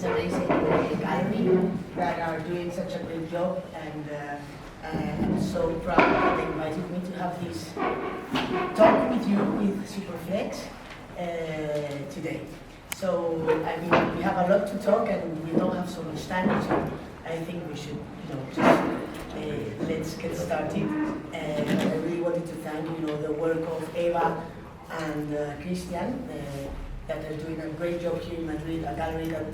this amazing gallery that are doing such a great job, and I'm so proud that they invited me to have this talk with you with SUPERFLEX today. So I mean, we have a lot to talk, and we don't have so much time, so I think we should, just let's get started. And I really wanted to thank, the work of Eva and Christian that are doing a great job here in Madrid, a gallery that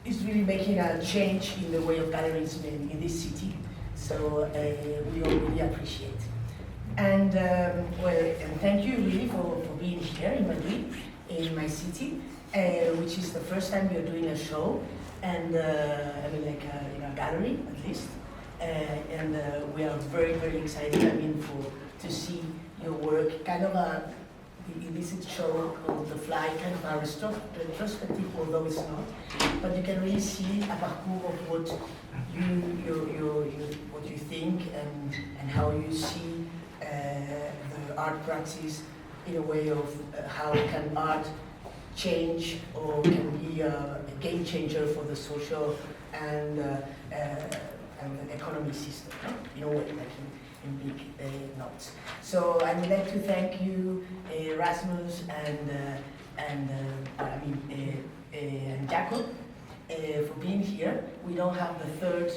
is really making a change in the way of galleries in this city. So we all really appreciate. And and thank you really for being here in Madrid, in my city, which is the first time you're doing a show, and I mean, like in a gallery at least. And we are very, very excited. I mean, to see your work, kind of a illicit show called The Fly, kind of a retrospective, although it's not. But you can really see a parcours of what you think and how you see the art practice in a way of how can art change or can be a game changer for the social and the economy system, in a way, like in big notes. So I would like to thank you, Rasmus and Jacob, for being here. We don't have the third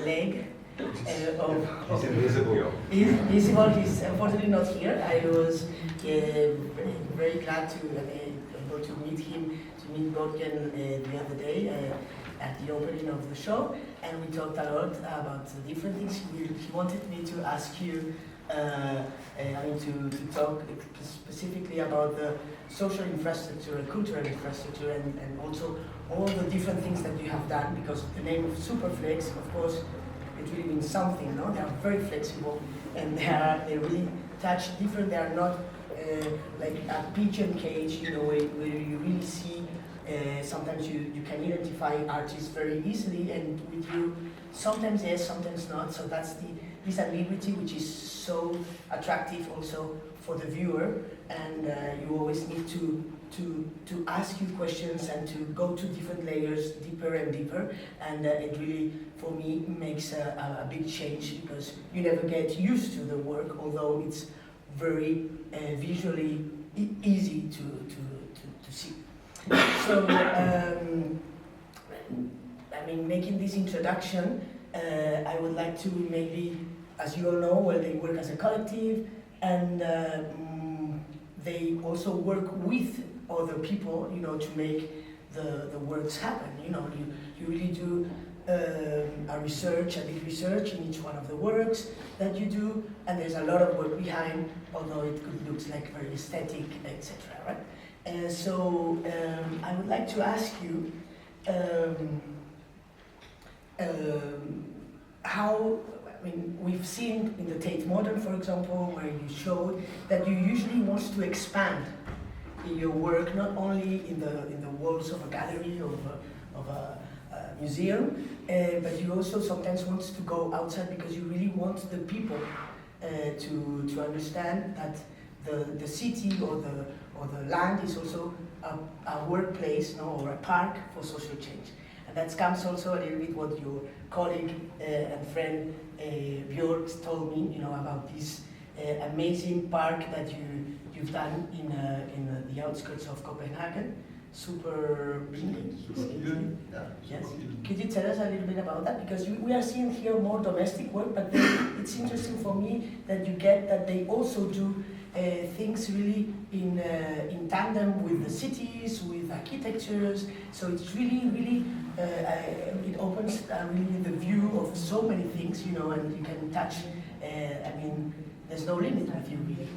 leg. He's invisible. He's visible. He's unfortunately not here. I was very glad to able to meet him, to meet Gorken the other day at the opening of the show, and we talked a lot about the different things. He wanted me to ask you, to talk specifically about the social infrastructure, cultural infrastructure, and also all the different things that you have done, because the name of SUPERFLEX, of course, it really means something, no? They are very flexible, and they really touch different. They are not like a pigeon cage, where you really see. Sometimes you can identify artists very easily, and with you, sometimes yes, sometimes not. So that's this ambiguity, which is so attractive also for the viewer, and you always need to ask you questions and to go to different layers, deeper and deeper, and it really, for me, makes a big change, because you never get used to the work, although it's very visually easy to see. So, making this introduction, I would like to maybe, as you all know, they work as a collective, and they also work with other people, to make the works happen. You really do a big research in each one of the works that you do, and there's a lot of work behind, although it could look like very aesthetic, etc. Right? So I would like to ask you how, we've seen in the Tate Modern, for example, where you showed that you usually want to expand in your work, not only in the walls of a gallery or of a museum, but you also sometimes want to go outside, because you really want the people to understand that the city or the land is also a workplace, or a park for social change. And that comes also a little bit what your colleague and friend Björk told me, about this amazing park that you've done in the outskirts of Copenhagen. Yes. Could you tell us a little bit about that? Because we are seeing here more domestic work, but it's interesting for me that you get that they also do things really in tandem with the cities, with architectures. So it's really, it opens really the view of so many things, and you can touch. There's no limit with you, really.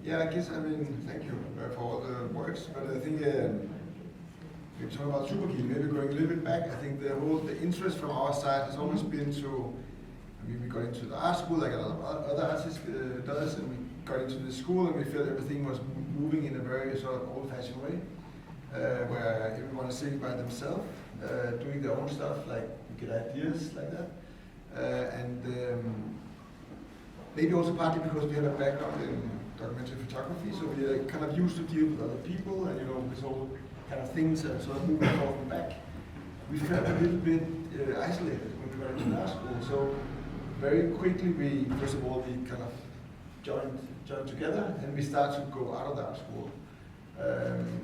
Yeah, I guess, thank you for all the works, but I think we're talking about Superkey, maybe going a little bit back. I think the interest from our side has always been to, we got into the art school like a lot of other artists does, and we got into the school and we felt everything was moving in a very sort of old-fashioned way, where everyone is sitting by themselves, doing their own stuff, like you get ideas like that. Maybe also partly because we have a background in documentary photography, so we are kind of used to deal with other people, and this whole kind of things and sort of moving forward and back, we felt a little bit isolated when we were in art school. So very quickly we, first of all, we kind of joined together and we started to go out of the art school.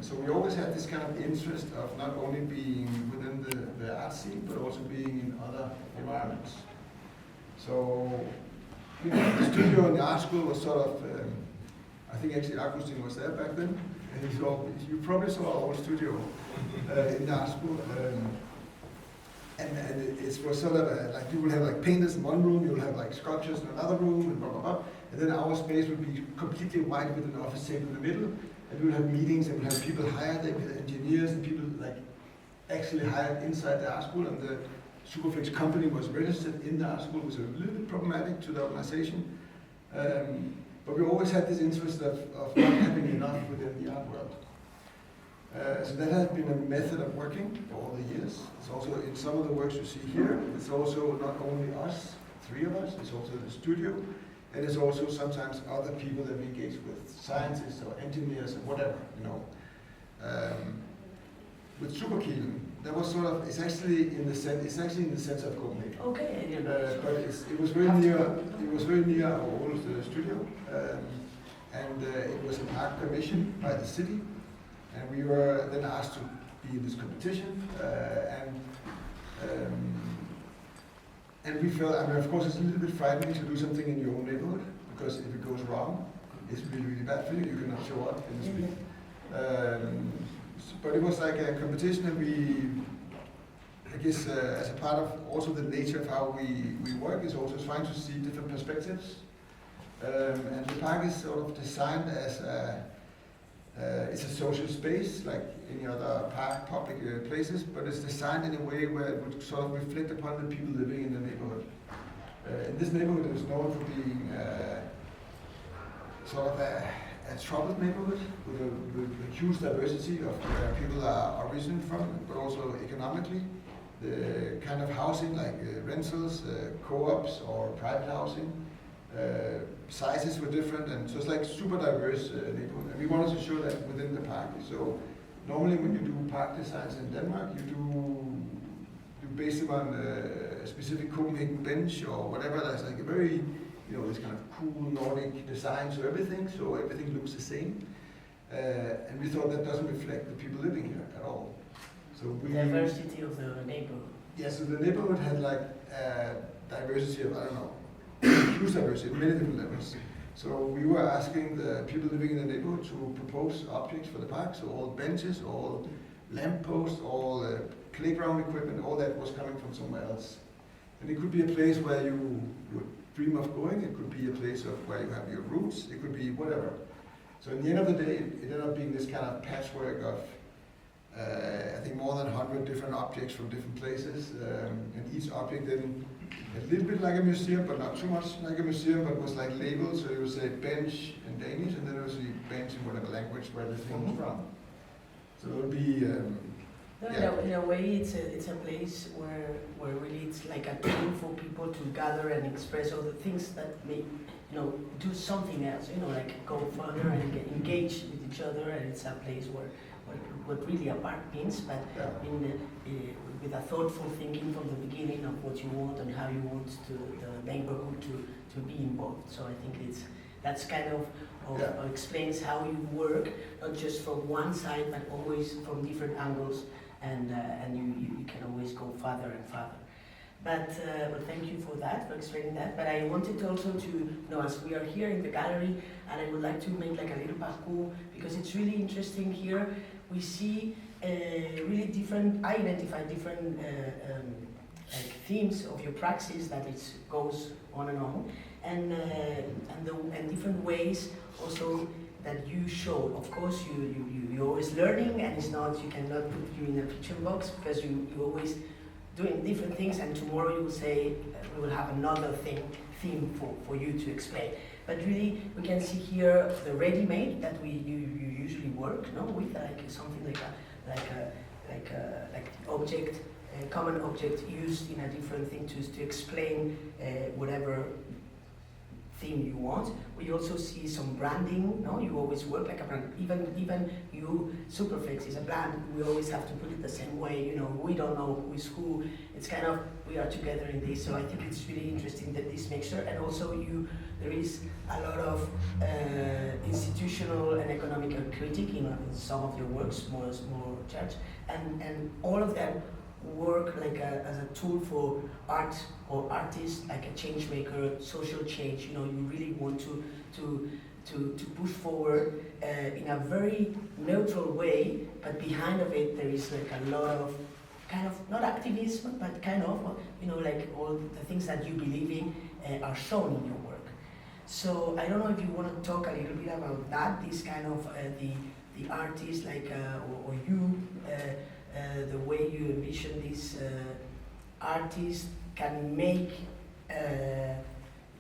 So we always had this kind of interest of not only being within the art scene, but also being in other environments. So the studio in the art school was sort of, I think actually Augustine was there back then, and you probably saw our old studio in the art school. And it was sort of like you will have like painters in one room, you will have like sculptures in another room, and blah, blah, blah. And then our space would be completely white with an office table in the middle. And we would have meetings and we would have people hired, there with engineers and people like actually hired inside the art school. And the SUPERFLEX company was registered in the art school, which was a little bit problematic to the organization. But we always had this interest of not having enough within the art world. So that has been a method of working for all the years. It's also in some of the works you see here, it's also not only us, 3 of us, it's also the studio, and it's also sometimes other people that we engage with, scientists or engineers or whatever, you know. With Superkielen, that was sort of, it's actually in the sense of Copenhagen. Okay. But it was very near our old studio, and it was an art commission by the city. And we were then asked to be in this competition, and we felt, I mean, of course, it's a little bit frightening to do something in your own neighborhood, because if it goes wrong, it's really, really bad for you. You cannot show up in the street. But it was like a competition, and we, I guess, as a part of also the nature of how we work, is also trying to see different perspectives. And the park is sort of designed as it's a social space like any other park, public places, but it's designed in a way where it would sort of reflect upon the people living in the neighborhood. In this neighborhood, it is known for being sort of a troubled neighborhood with a huge diversity of where people are originating from, but also economically. The kind of housing like rentals, co-ops or private housing, sizes were different, and so it's like super diverse neighborhood. And we wanted to show that within the park. So normally when you do park designs in Denmark, you base them on a specific Copenhagen bench or whatever. That's like a very, this kind of cool Nordic design, so everything looks the same. And we thought that doesn't reflect the people living here at all. So the diversity of the neighborhood. Yeah, so the neighborhood had like diversity of, I don't know, huge diversity, many different levels. So we were asking the people living in the neighborhood to propose objects for the park, so all benches, all lampposts, all playground equipment, all that was coming from somewhere else. And it could be a place where you would dream of going, it could be a place of where you have your roots, it could be whatever. So in the end of the day, it ended up being this kind of patchwork of, I think more than 100 different objects from different places, and each object then a little bit like a museum, but not too much like a museum, but was like labeled, so it was a bench in Danish, and then it was a bench in whatever language where the thing was from. So it would be, in a way, it's a place where really it's like a tool for people to gather and express all the things that may, do something else, like go further and get engaged with each other, and it's a place where what really a park means, but with a thoughtful thinking from the beginning of what you want and how you want the neighborhood to be involved. So I think that's kind of explains how you work, not just from one side, but always from different angles, and you can always go farther and farther. But thank you for that, for explaining that. But I wanted also to, as we are here in the gallery, and I would like to make like a little parcours, because it's really interesting here. We see really different, I identify different like themes of your praxis that it goes on, and different ways also that you show. Of course, you're always learning, and it's not, you cannot put you in a picture box, because you're always doing different things, and tomorrow you will say, we will have another theme for you to explain. But really, we can see here the ready-made that you usually work with, like something like object, a common object used in a different thing to explain whatever theme you want. We also see some branding. No, you always work like a brand. Even you, SUPERFLEX is a brand. We always have to put it the same way. You know, we don't know who is who. It's kind of we are together in this. So I think it's really interesting that this mixture, and also there is a lot of institutional and economical critique in some of your works, more church, and all of them work like as a tool for art or artists, like a change maker, social change. You know, you really want to push forward in a very neutral way, but behind of it there is like a lot of kind of not activism, but kind of like all the things that you believe in are shown in your work. So I don't know if you want to talk a little bit about that, this kind of the artist, like or you. The way you envision this artist can make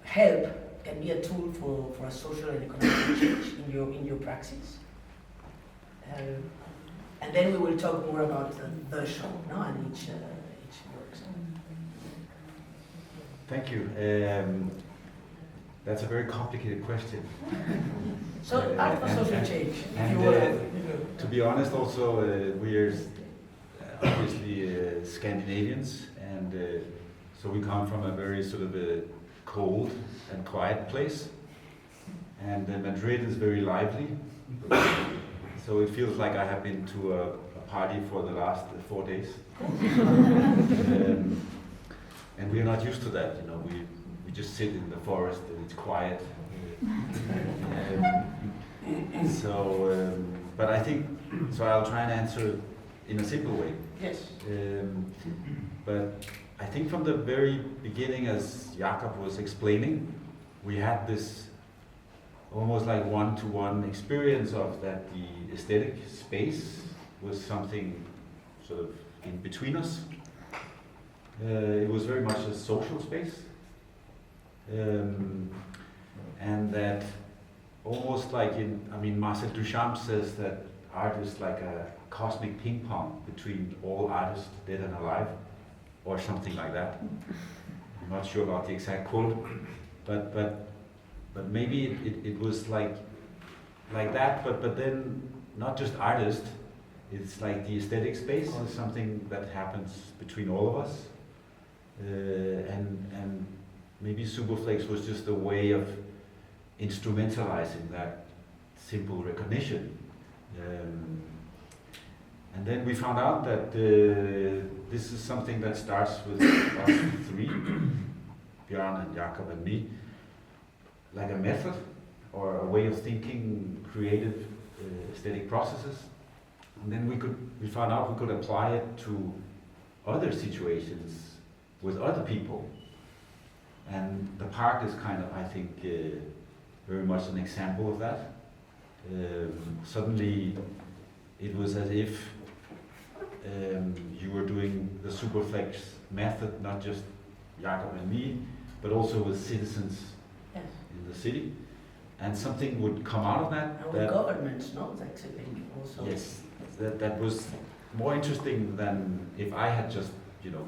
help, can be a tool for a social and economic change in your praxis. And then we will talk more about the show, no, and each work. Thank you. That's a very complicated question. So art for social change. And to be honest, also we're obviously Scandinavians, and so we come from a very sort of a cold and quiet place, and Madrid is very lively, so it feels like I have been to a party for the last 4 days. And we're not used to that, you know, we just sit in the forest and it's quiet. But I think, so I'll try and answer in a simple way. Yes. But I think from the very beginning, as Jakob was explaining, we had this almost like one-to-one experience of that the aesthetic space was something sort of in between us. It was very much a social space. And that almost like Marcel Duchamp says that art is like a cosmic ping pong between all artists, dead and alive, or something like that. I'm not sure about the exact quote, but maybe it was like that, but then not just artists, it's like the aesthetic space is something that happens between all of us. And maybe SUPERFLEX was just a way of instrumentalizing that simple recognition. And then we found out that this is something that starts with us three, Björn and Jakob and me, like a method or a way of thinking creative aesthetic processes. And then we found out we could apply it to other situations with other people. And the park is kind of, I think, very much an example of that. Suddenly it was as if you were doing the SUPERFLEX method, not just Jakob and me, but also with citizens Yes. in the city. And something would come out of that. And with governments, no? That's a big also. Yes, that was more interesting than if I had just,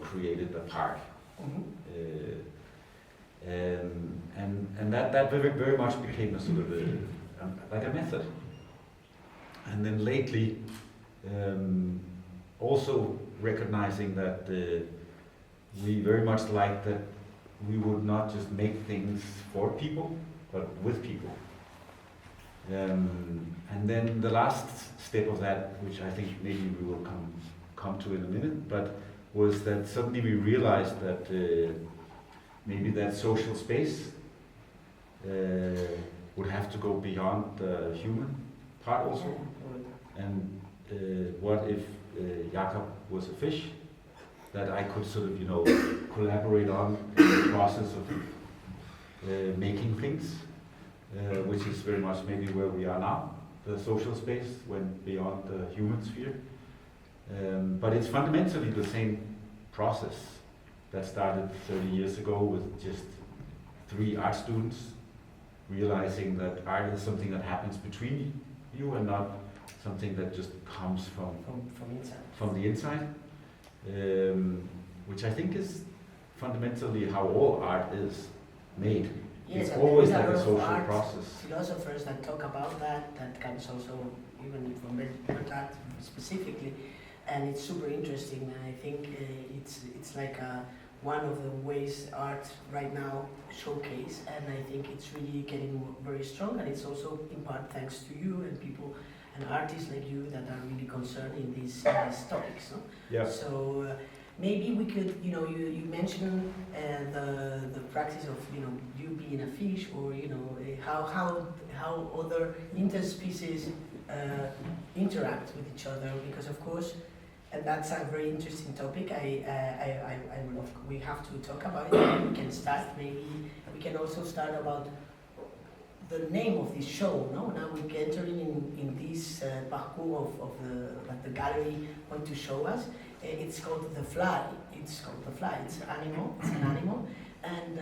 created a park. Mm-hmm. And that very, very much became a sort of like a method. And then lately, also recognizing that we very much like that we would not just make things for people, but with people. And then the last step of that, which I think maybe we will come to in a minute, but was that suddenly we realized that maybe that social space would have to go beyond the human part also. And what if Jakob was a fish that I could sort of, collaborate on in the process of making things, which is very much maybe where we are now. The social space went beyond the human sphere. But it's fundamentally the same process that started 30 years ago with just 3 art students realizing that art is something that happens between you and not something that just comes from the inside, which I think is fundamentally how all art is made. Yes, it's and always there like is a lot of social art process. philosophers that talk about that, that comes also even from Bert art specifically, and it's super interesting. And I think it's like one of the ways art right now showcase, and I think it's really getting very strong. And it's also in part thanks to you and people and artists like you that are really concerned in these topics. No? Yeah. So maybe we could, you mentioned the practice of, you being a fish, or how other interspecies interact with each other, because of course, and that's a very interesting topic. We have to talk about it. We can start. Maybe we can also start about the name of this show. No, now we're entering in this parcours that the gallery want to show us. It's called The Fly. It's called The Fly. It's an animal. It's an animal, and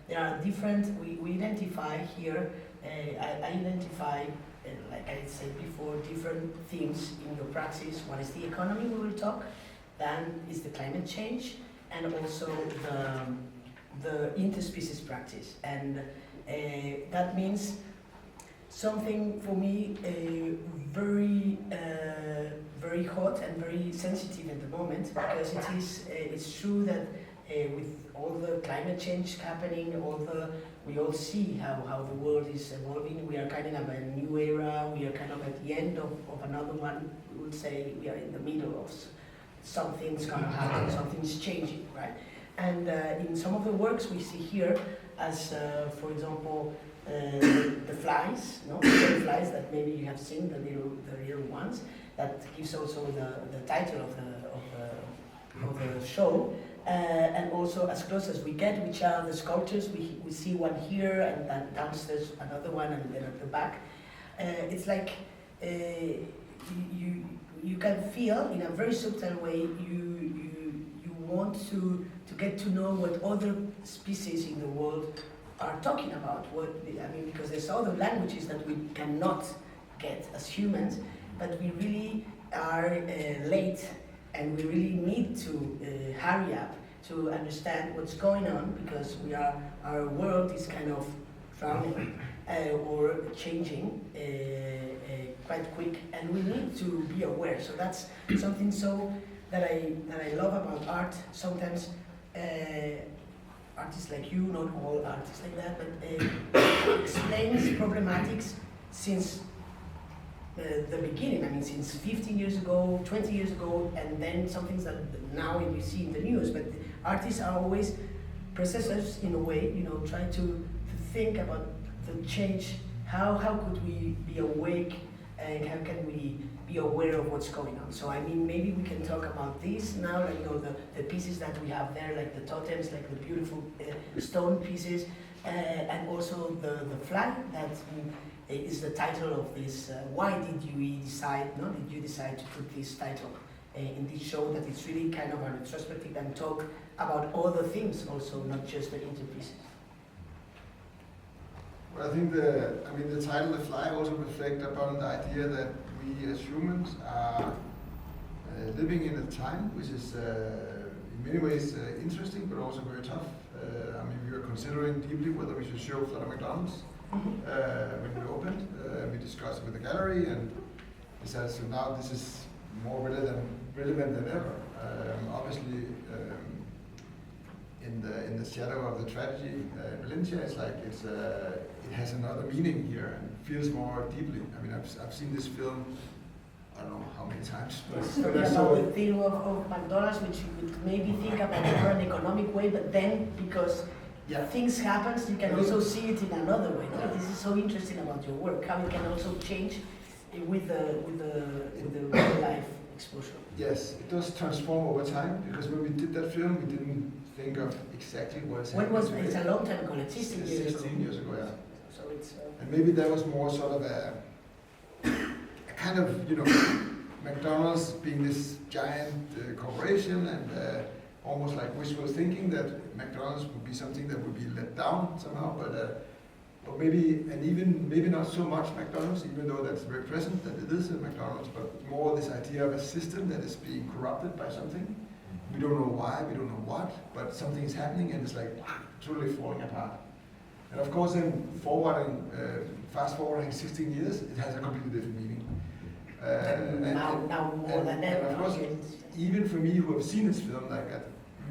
there are different. We identify here. I identify, like I said before, different themes in your practice. One is the economy. We will talk. Then is the climate change, and also the interspecies practice. And that means something for me very hot and very sensitive at the moment, because it's true that with all the climate change happening, we all see how the world is evolving. We are kind of a new era. We are kind of at the end of another one. We would say we are in the middle of something's going to happen, something's changing, right? And in some of the works we see here, as for example, the flies, the flies that maybe you have seen, the little ones, that gives also the title of the show, and also as close as we get, which are the sculptures. We see one here, and then downstairs another one, and then at the back. It's like you can feel in a very subtle way you want to get to know what other species in the world are talking about. Because there's other languages that we cannot get as humans, but we really are late, and we really need to hurry up to understand what's going on, because our world is kind of drowning or changing quite quick, and we need to be aware. So that's something that I love about art. Sometimes artists like you, not all artists like that, but explains problematics since the beginning. Since 15 years ago, 20 years ago, and then some things that now you see in the news. But artists are always processors in a way, trying to think about the change. How could we be awake, and how can we be aware of what's going on? So maybe we can talk about this now, like the pieces that we have there, like the totems, like the beautiful stone pieces, and also the flag that is the title of this. Why did you decide to put this title in this show, that it's really kind of a retrospective and talk about other things also, not just the interpieces? Well, I think the title "The Fly" also reflects upon the idea that we as humans are living in a time which is in many ways interesting, but also very tough. We were considering deeply whether we should show Flutter McDonald's when we opened. We discussed it with the gallery, and decided so now this is more relevant than ever. Obviously, in the shadow of the tragedy in Valencia, it's like it has another meaning here and feels more deeply. I've seen this film, I don't know how many times, but I saw the theme of McDonald's, which you could maybe think about in an economic way, but then because things happen, you can also see it in another way. No? This is so interesting about your work, how it can also change with the real life exposure. Yes, it does transform over time, because when we did that film, we didn't think of exactly what's happening. When was it's a long time ago, like 16 years ago. 16 years ago, yeah. So it's and maybe that was more sort of a kind of, McDonald's being this giant corporation, and almost like wishful thinking that McDonald's would be something that would be let down somehow, but maybe not so much McDonald's, even though that's very present that it is in McDonald's, but more this idea of a system that is being corrupted by something. We don't know why, we don't know what, but something is happening, and it's like truly falling apart. And of course, then fast forwarding 16 years, it has a completely different meaning. Now more than ever. And of course, even for me who have seen this film like a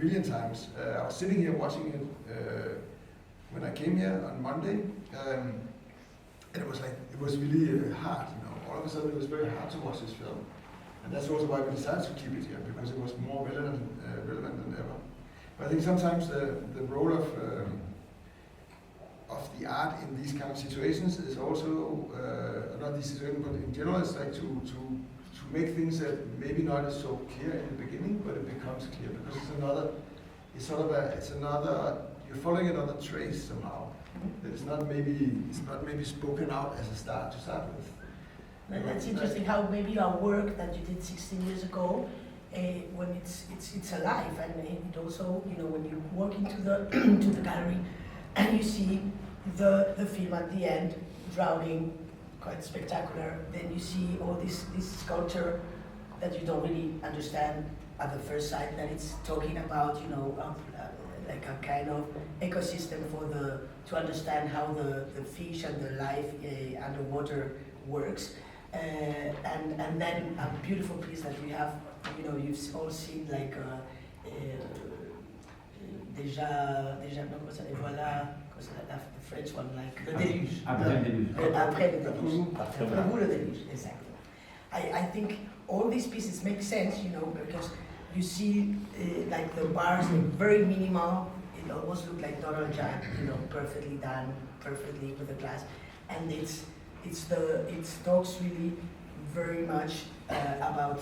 million times, I was sitting here watching it when I came here on Monday, and it was really hard, you know. All of a sudden it was very hard to watch this film. And that's also why we decided to keep it here, because it was more relevant than ever. But I think sometimes the role of the art in these kind of situations is also, not these situations, but in general, it's like to make things that maybe not is so clear in the beginning, but it becomes clear, because you're following another trace somehow. It's not maybe spoken out as a start to start with. And that's interesting how maybe our work that you did 16 years ago, when it's alive, and it also, you know, when you walk into the to the gallery and you see the film at the end, drowning, quite spectacular. Then you see all this sculpture that you don't really understand at the first sight, that it's talking about, you know, like a kind of ecosystem to understand how the fish and the life underwater works. And then a beautiful piece that we have, you know, you've all seen like déjà non, comment ça, et voilà, the French one, like the déluge. Après le déluge. Après le déluge. Après vous le déluge, exactly. I think all these pieces make sense, you know, because you see like the bars are very minimal. It almost looks like Donald Judd, you know, perfectly done, perfectly with the glass, and it talks really very much about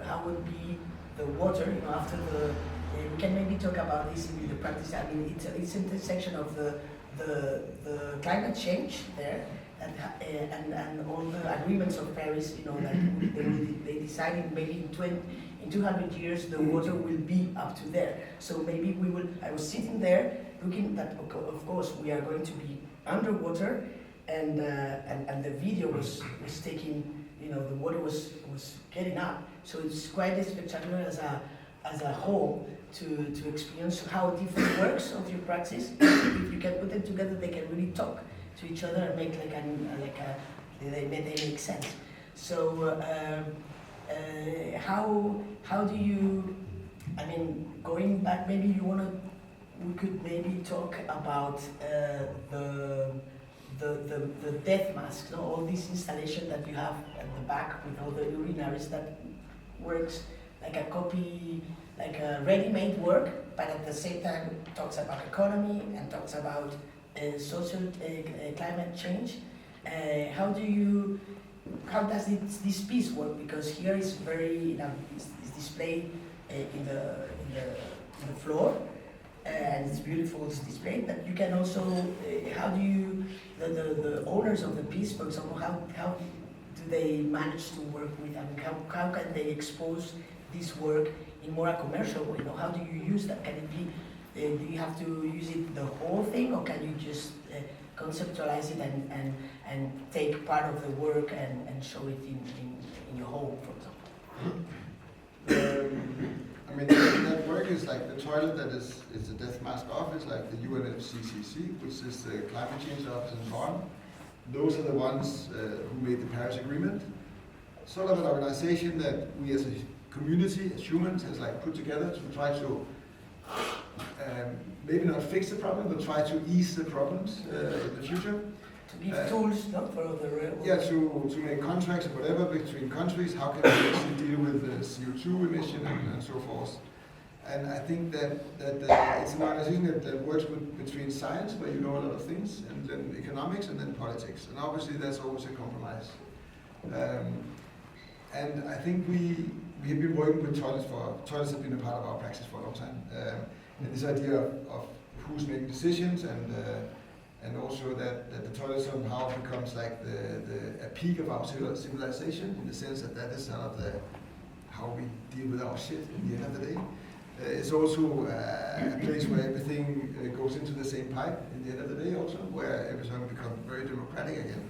how would be the water, you know, after the. We can maybe talk about this in the practice. I mean, it's intersection of the climate change there, and all the agreements of Paris, you know, that they decided maybe in 200 years the water will be up to there. So maybe we will. I was sitting there looking that, of course, we are going to be underwater, and the video was taking, you know, the water was getting up. So it's quite spectacular as a whole to experience how different works of your practice. If you can put them together, they can really talk to each other and make they make sense. So how do you? I mean, going back, maybe we could maybe talk about the death mask, no? All this installation that you have at the back with all the urinaries that works like a copy, like a ready-made work, but at the same time talks about economy and talks about social climate change. How does this piece work? Because here is very, you know, it's displayed in the floor, and it's beautiful, it's displayed. But you can also, how do you, the owners of the piece, for example, how do they manage to work with? I mean, how can they expose this work in more a commercial way? You know, how do you use that? Can it be? Do you have to use it the whole thing, or can you just conceptualize it and take part of the work and show it in your home, for example? I mean, that work is like the toilet that is the death mask office, like the UNFCCC, which is the climate change office in Bonn. Those are the ones who made the Paris Agreement. Sort of an organization that we as a community, as humans, has like put together to try to maybe not fix the problem, but try to ease the problems in the future. To give tools, not for the real. Yeah, to make contracts or whatever between countries. How can we actually deal with the CO2 emission and so forth? And I think that it's an organization that works between science, where you know a lot of things, and then economics, and then politics. And obviously that's always a compromise. And I think we have been working with toilets have been a part of our practice for a long time. And this idea of who's making decisions, and also that the toilet somehow becomes like a peak of our civilization, in the sense that is sort of how we deal with our shit in the end of the day. It's also a place where everything goes into the same pipe in the end of the day also, where everything becomes very democratic again.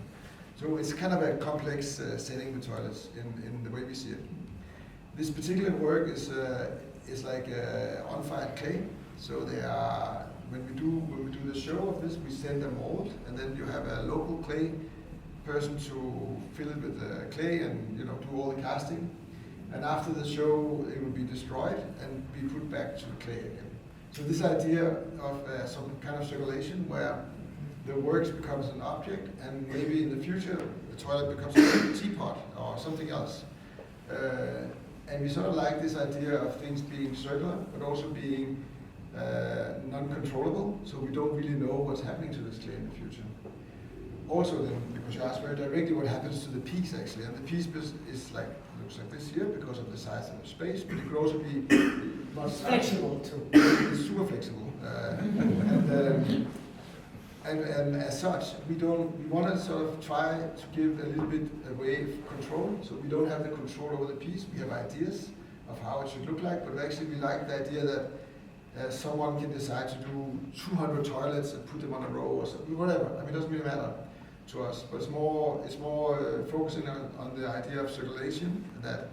So it's kind of a complex setting, the toilets, in the way we see it. This particular work is like on-fired clay, so they are when we do the show of this, we send a mold, and then you have a local clay person to fill it with clay and do all the casting. And after the show, it will be destroyed and be put back to the clay again. So this idea of some kind of circulation where the works becomes an object, and maybe in the future the toilet becomes a teapot or something else. And we sort of like this idea of things being circular, but also being non-controllable, so we don't really know what's happening to this clay in the future. Also then, because you asked very directly what happens to the piece actually, and the piece is like, looks like this here because of the size of the space, but it could also be much flexible too. It's super flexible. And as such, we want to sort of try to give a little bit away of control, so we don't have the control over the piece. We have ideas of how it should look like, but actually we like the idea that someone can decide to do 200 toilets and put them on a row or something, whatever. I mean, it doesn't really matter to us, but it's more focusing on the idea of circulation, that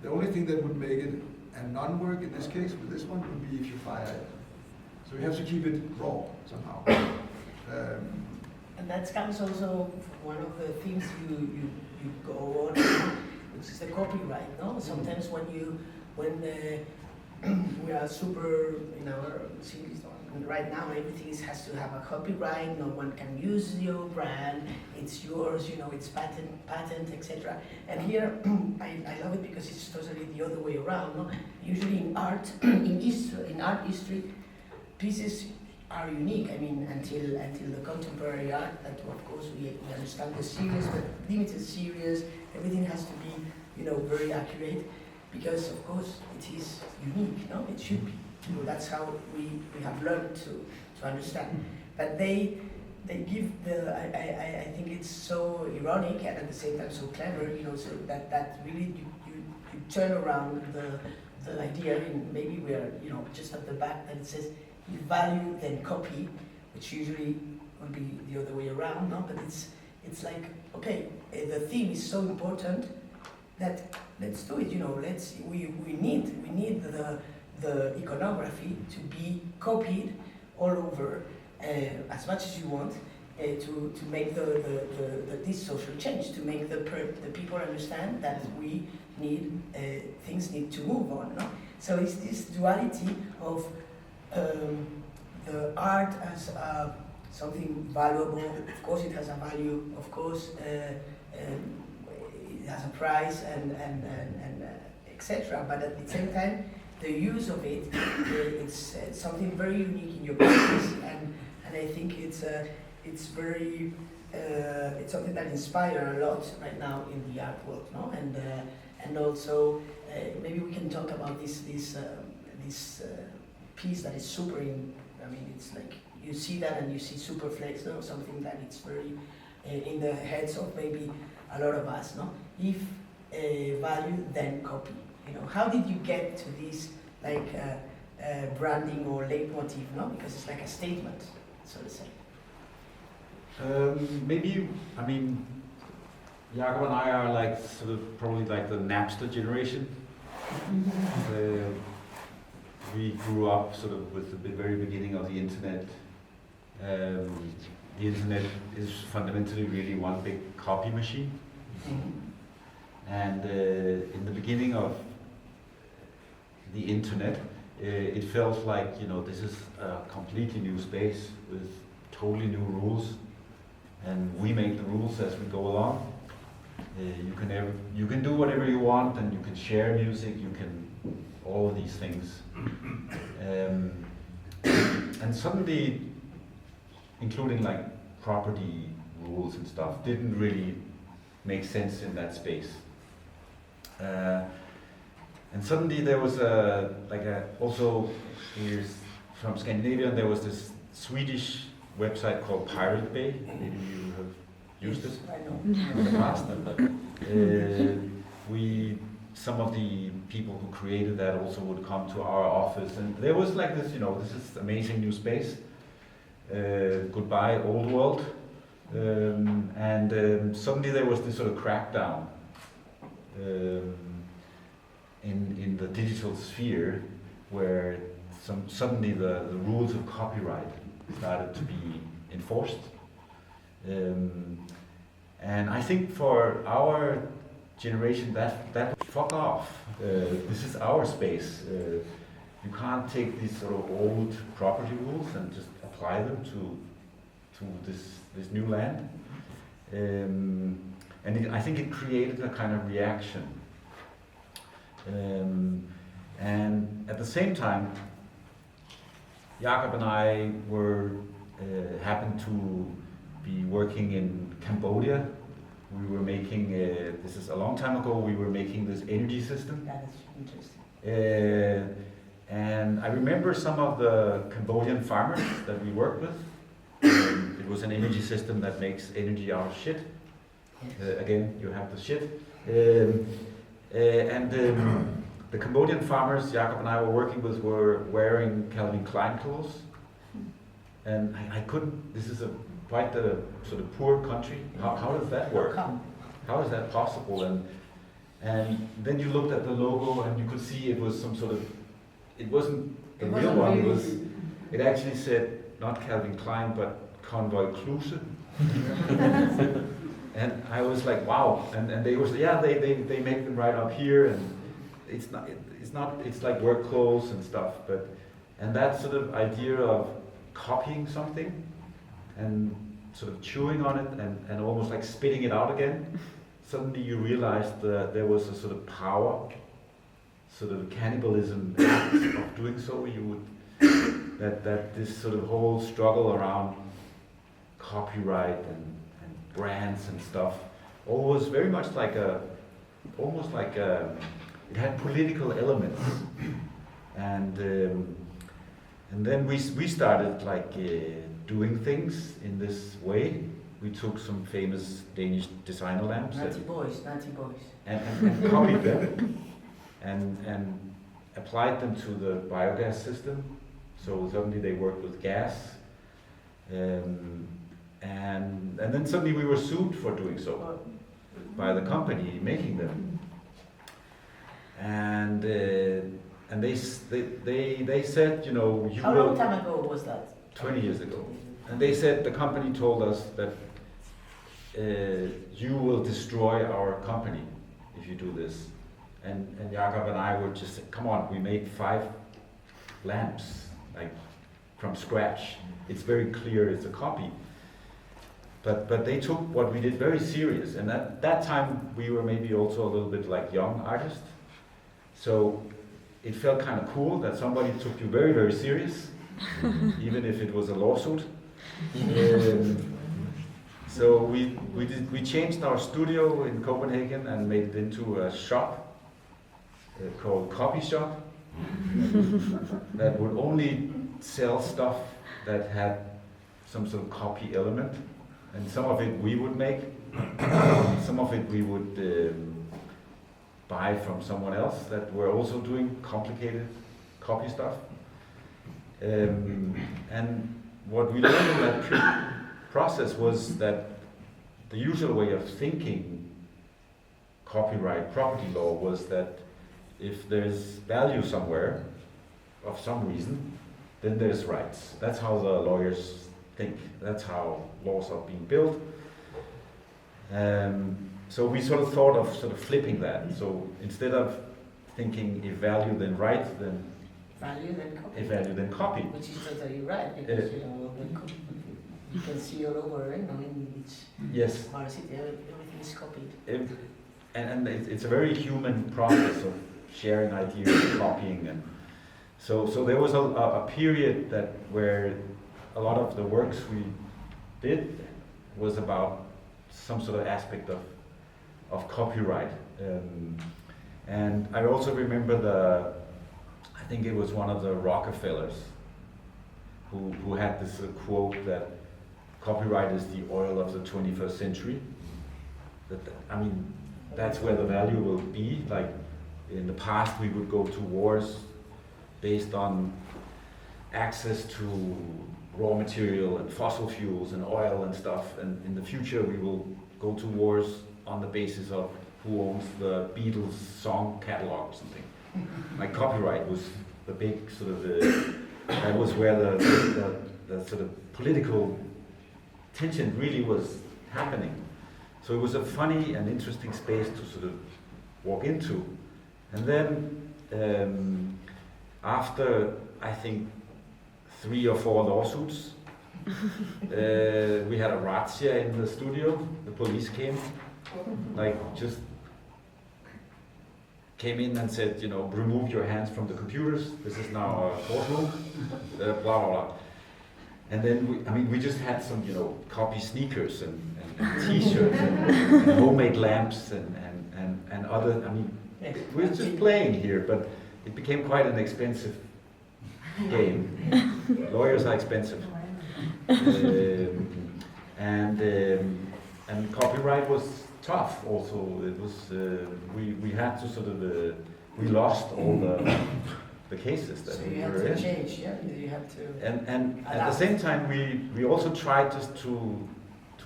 the only thing that would make it a non-work in this case with this one would be if you fire it. So we have to keep it raw somehow. And that comes also from one of the things you go on, which is the copyright. No, sometimes when we are super in our series. Right now, everything has to have a copyright. No one can use your brand. It's yours. It's patent, etc. And here, I love it because it's totally the other way around. No? Usually in art, in art history, pieces are unique. I mean, until the contemporary art, that of course we understand the series, but limited series. Everything has to be, very accurate, because of course it is unique. No, it should be. That's how we have learned to understand. But they give I think it's so ironic and at the same time so clever, so that really you turn around the idea, and maybe we are, just at the back, that it says you value then copy, which usually would be the other way around, no? But it's like, okay, the theme is so important that let's do it, we need the iconography to be copied all over as much as you want to make this social change, to make the people understand that we need things need to move on. No? So it's this duality of the art as something valuable. Of course, it has a value. Of course, it has a price and etc. But at the same time, the use of it, it's something very unique in your practice, and I think it's very it's something that inspires a lot right now in the art world, no? And also maybe we can talk about this piece that is super in. I mean, it's like you see that and you see SUPERFLEX, no? Something that it's very in the heads of maybe a lot of us, no? If value, then copy. How did you get to this branding or leitmotif, no? Because it's like a statement, so to say. Maybe, I mean, Jakob and I are probably like the Napster generation. We grew up sort of with the very beginning of the internet. The internet is fundamentally really one big copy machine. And in the beginning of the internet, it felt like, this is a completely new space with totally new rules, and we make the rules as we go along. You can do whatever you want, and you can share music, you can all of these things. And suddenly, including like property rules and stuff, didn't really make sense in that space. And suddenly there was also here's from Scandinavia, there was this Swedish website called Pirate Bay. Maybe you have used it in the past. Some of the people who created that also would come to our office, and there was like this, this is amazing new space. Goodbye old world. Suddenly there was this sort of crackdown in the digital sphere, where suddenly the rules of copyright started to be enforced. And I think for our generation, that fuck off. This is our space. You can't take these sort of old property rules and just apply them to this new land. I think it created a kind of reaction. And at the same time, Jakob and I happened to be working in Cambodia. We were making, this is a long time ago, we were making this energy system. That is interesting. And I remember some of the Cambodian farmers that we worked with. It was an energy system that makes energy out of shit. Again, you have the shit. The Cambodian farmers Jakob and I were working with were wearing Calvin Klein clothes. And I couldn't, this is quite a sort of poor country. How does that work? How is that possible? And then you looked at the logo and you could see it was some sort of, it wasn't the real one. It actually said not Calvin Klein but Convoy Kluse. And I was like, wow. And they were, yeah, they make them right up here, and it's like work clothes and stuff. And that sort of idea of copying something and sort of chewing on it and almost like spitting it out again, suddenly you realized that there was a sort of power, sort of cannibalism of doing so. You would, that this sort of whole struggle around copyright and brands and stuff, all was very much like almost like it had political elements. And then we started like doing things in this way. We took some famous Danish designer lamps Naughty boys. and copied them and applied them to the biogas system. So suddenly they worked with gas. And then suddenly we were sued for doing so by the company making them. And they said, you know, you How will. long time ago was that? 20 years ago. And they said, the company told us that you will destroy our company if you do this. And Jakob and I were just, come on, we made 5 lamps, like from scratch. It's very clear it's a copy. But they took what we did very serious, and at that time we were maybe also a little bit like young artists. So it felt kind of cool that somebody took you very, very serious, even if it was a lawsuit. So we changed our studio in Copenhagen and made it into a shop called Copy Shop that would only sell stuff that had some sort of copy element. And some of it we would make, some of it we would buy from someone else that were also doing complicated copy stuff. And what we learned in that process was that the usual way of thinking copyright property law was that if there's value somewhere, of some reason, then there's rights. That's how the lawyers think. That's how laws are being built. So we sort of thought of sort of flipping that. So instead of thinking if value then right, then Value then copy. if value then copy. Which is totally right, because you can see all over, you know, in each Yes. smart city, everything is copied. And it's a very human process of sharing ideas, copying, and so there was a period where a lot of the works we did was about some sort of aspect of copyright. And I also remember I think it was one of the Rockefellers who had this quote that copyright is the oil of the 21st century. That's where the value will be. Like in the past we would go to wars based on access to raw material and fossil fuels and oil and stuff, and in the future we will go to wars on the basis of who owns the Beatles song catalog or something. Like copyright was the big sort of that was where the sort of political tension really was happening. So it was a funny and interesting space to sort of walk into. And then after, I think, 3 or 4 lawsuits, we had a razzia in the studio. The police came, like just came in and said, you know, remove your hands from the computers. This is now a courtroom, blah, blah, blah. And then we just had some, you know, copy sneakers and t-shirts and homemade lamps and other, we're just playing here, but it became quite an expensive game. Lawyers are expensive. And copyright was tough also. It was, we had to sort of, we lost all the cases that so we you had were to in. change, yeah? You had to... And at the same time, we also tried just to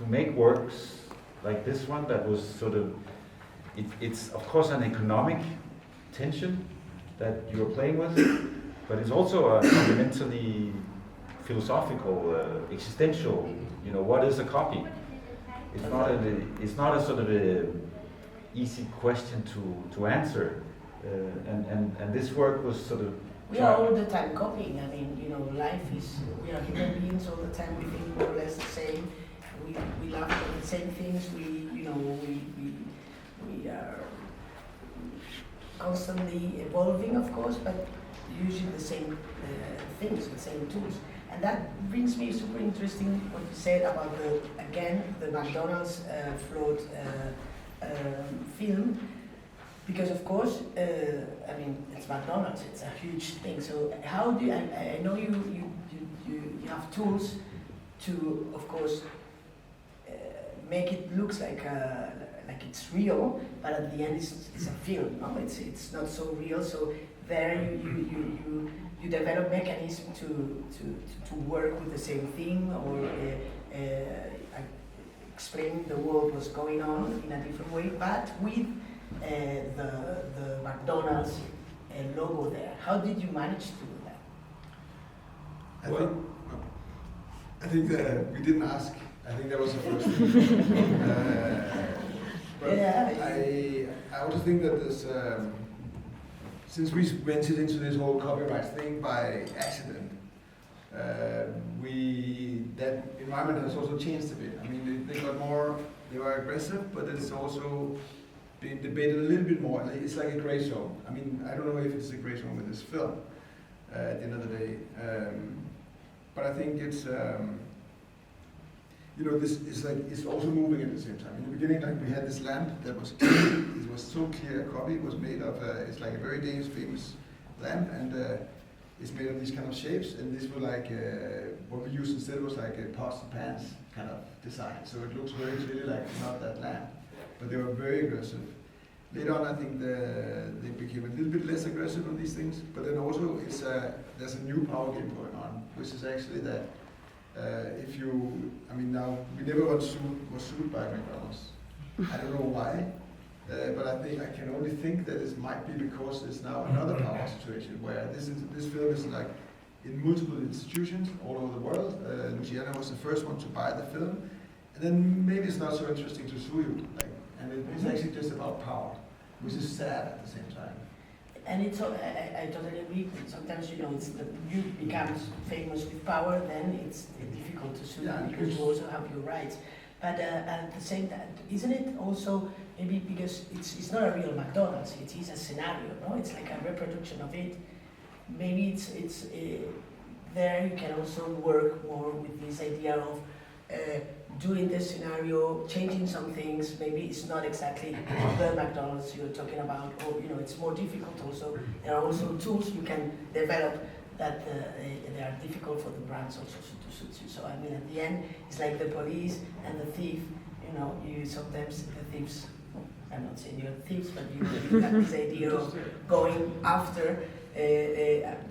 make works like this one that was sort of, it's of course an economic tension that you're playing with, but it's also a fundamentally philosophical, existential, you know, what is a copy? It's not a sort of a easy question to answer, and this work was sort of. We are all the time copying. I mean, you know, life is, we are human beings all the time. We think more or less the same. We laugh at the same things. We are constantly evolving, of course, but using the same things, the same tools. And that brings me super interesting what you said about the McDonald's float film, because of course, I mean, it's McDonald's, it's a huge thing. So how do you, I know you have tools to, of course, make it looks like it's real, but at the end it's a film. No, it's not so real. So there you develop mechanism to work with the same thing, or explain the world what's going on in a different way, but with the McDonald's logo there. How did you manage to do that? I think that we didn't ask. I think that was the first thing. But Yeah. I also think that this, since we ventured into this whole copyright thing by accident, that environment has also changed a bit. I mean, they got more, they were aggressive, but it's also been debated a little bit more. It's like a gray zone. I mean, I don't know if it's a gray zone with this film at the end of the day, but I think it's. You know, this is like, it's also moving at the same time. In the beginning, like we had this lamp that was clear, it was so clear a copy. It was made of, it's like a very Danish famous lamp, and it's made of these kind of shapes. And this was like, what we used instead was like a pots and pans kind of design. So it looks very clearly like not that lamp, but they were very aggressive. Later on, I think they became a little bit less aggressive on these things. But then also, there's a new power game going on, which is actually that. Now we never was sued by McDonald's. I don't know why, but I can only think that it might be because it's now another power situation where this film is like in multiple institutions all over the world. Louisiana was the first one to buy the film, and then maybe it's not so interesting to sue you. It's actually just about power, which is sad at the same time. And it's, I totally agree. Sometimes, you know, you become famous with power, then it's difficult to sue because you also have your rights. But at the same time, isn't it also maybe because it's not a real McDonald's, it is a scenario, no? It's like a reproduction of it. Maybe it's there you can also work more with this idea of doing this scenario, changing some things. Maybe it's not exactly the McDonald's you're talking about, or you know, it's more difficult. Also, there are also tools you can develop that they are difficult for the brands also to suit you. So I mean, at the end, it's like the police and the thief. You know, you sometimes the thieves. I'm not saying you're thieves, but you have this idea of going after.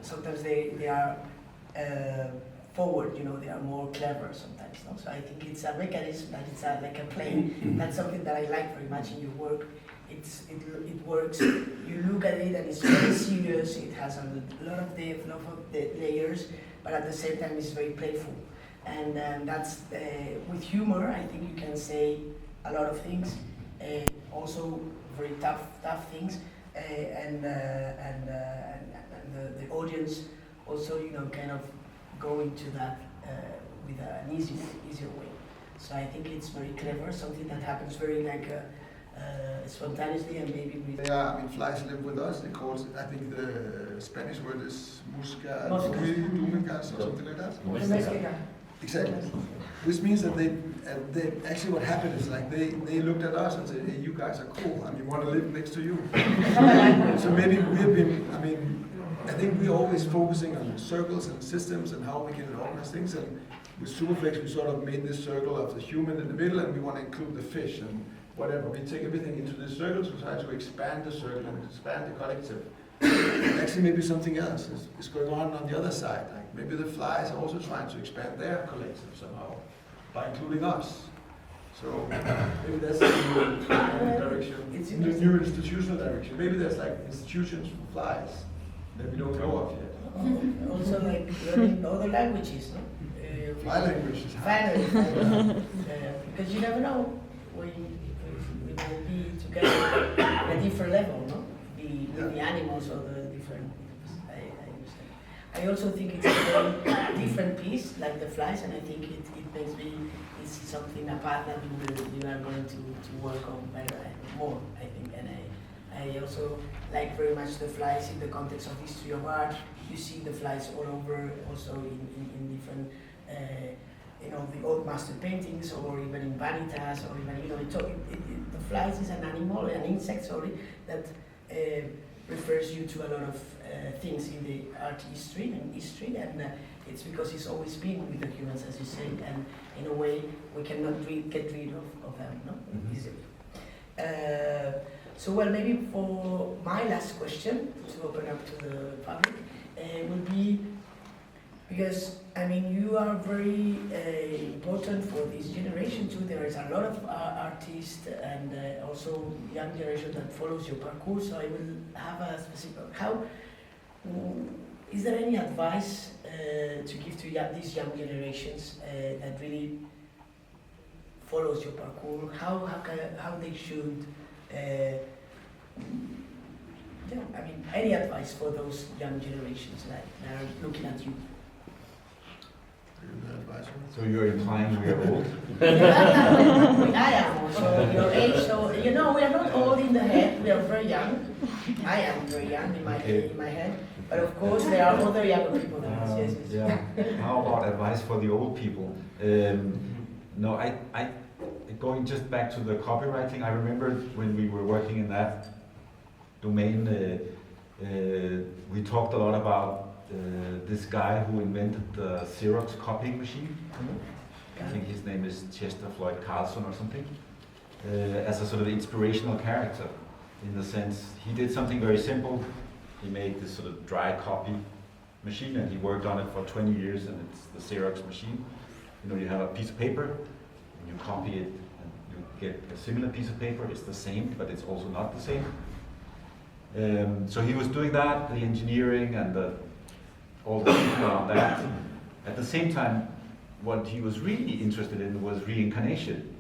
Sometimes they are. Forward, you know, they are more clever sometimes. No? So I think it's a mechanism, that it's like a plane. That's something that I like very much in your work. It works. You look at it and it's very serious. It has a lot of depth, lot of layers, but at the same time it's very playful. And that's with humor. I think you can say a lot of things, also very tough things, and the audience also, you know, kind of go into that with an easier way. So I think it's very clever, something that happens very like spontaneously and maybe with... Yeah, I mean, flies live with us. They call it, I think the Spanish word is musca, or something like that. Exactly. Which means that they actually what happened is like they looked at us and said, hey, you guys are cool. I mean, want to live next to you. So maybe we've been, I mean, I think we're always focusing on circles and systems and how we can organize things. And with SUPERFLEX, we sort of made this circle of the human in the middle, and we want to include the fish and whatever. We take everything into this circle to try to expand the circle and expand the collective. Actually, maybe something else is going on the other side. Like maybe the flies are also trying to expand their collective somehow by including us. So maybe that's the new direction, the new institutional direction. Maybe there's like institutions for flies that we don't know of yet. Also like learning other languages, no? Fly languages. Finally, because you never know, we will be together at a different level, no? With the animals or the different, I understand. I also think it's a very different piece, like the flies, and I think it makes me, it's something, a path that we are going to work on better, more, I think. And I also like very much the flies in the context of history of art. You see the flies all over, also in different, you know, the old master paintings, or even in vanitas, or even, you know, the flies is an animal, an insect, sorry, that refers you to a lot of things in the art history, and it's because it's always been with the humans, as you say, and in a way we cannot get rid of them, no? Easily. So, well, maybe for my last question, to open up to the public, would be, because, I mean, you are very important for this generation too. There is a lot of artists and also young generation that follows your parkour, so I will have a specific, is there any advice to give to these young generations that really follows your parkour? How they should, yeah, I mean, any advice for those young generations that are looking at you? So you're implying we are old? I am also your age, so you know we are not old in the head. We are very young. I am very young in my head, but of course there are other younger people than us. Yes. Yeah. How about advice for the old people? No, I going just back to the copywriting. I remember when we were working in that domain, we talked a lot about this guy who invented the Xerox copying machine. I think his name is Chester Floyd Carlson or something. As a sort of inspirational character, in the sense he did something very simple. He made this sort of dry copy machine, and he worked on it for 20 years, and it's the Xerox machine. You know, you have a piece of paper, and you copy it, and you get a similar piece of paper. It's the same, but it's also not the same. So he was doing that, the engineering and all the people around that. At the same time, what he was really interested in was reincarnation.